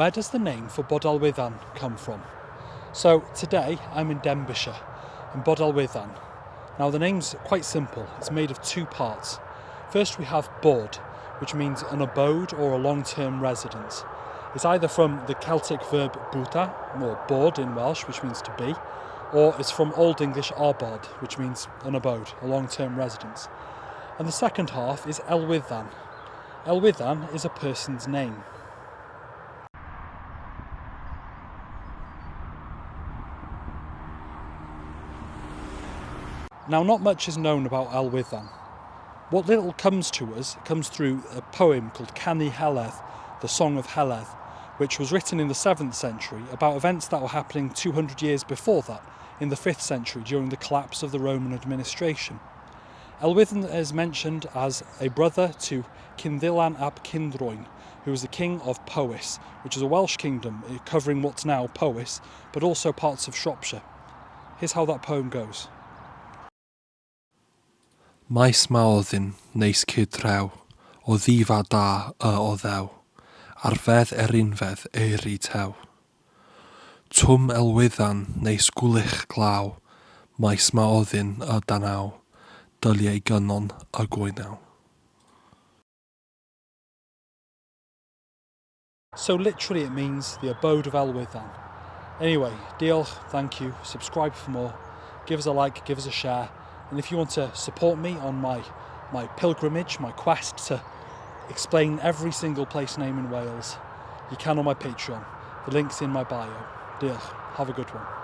Where does the name for Bodelwyddan come from? So today I'm in Denbighshire, in Bodelwyddan. Now the name's quite simple, it's made of two parts. First we have bod, which means an abode or a long-term residence. It's either from the Celtic verb buta, or bod in Welsh, which means to be, or it's from Old English arbod, which means an abode, a long-term residence. And the second half is Elwyddan. Elwyddan is a person's name. Now, not much is known about Elwyddan. What little comes to us comes through a poem called Canu Heledd, the Song of Heledd, which was written in the 7th century about events that were happening 200 years before that, in the 5th century, during the collapse of the Roman administration. Elwyddan is mentioned as a brother to Cynddylan ap Cyndrain, who was the king of Powys, which is a Welsh kingdom covering what's now Powys, but also parts of Shropshire. Here's how that poem goes. Maes maoddyn neis cydraw, o ddifa da o ddew, ar fedd unfedd eiri tew. Twm Elwyddan neis gwlych glaw, maes maoddyn danaw, dyliau gynnon a gwynaw. So literally it means the abode of Elwyddan. Anyway, diolch, thank you, subscribe for more, give us a like, give us a share, and if you want to support me on my pilgrimage, my quest to explain every single place name in Wales, you can on my Patreon. The link's in my bio. Diolch, have a good one.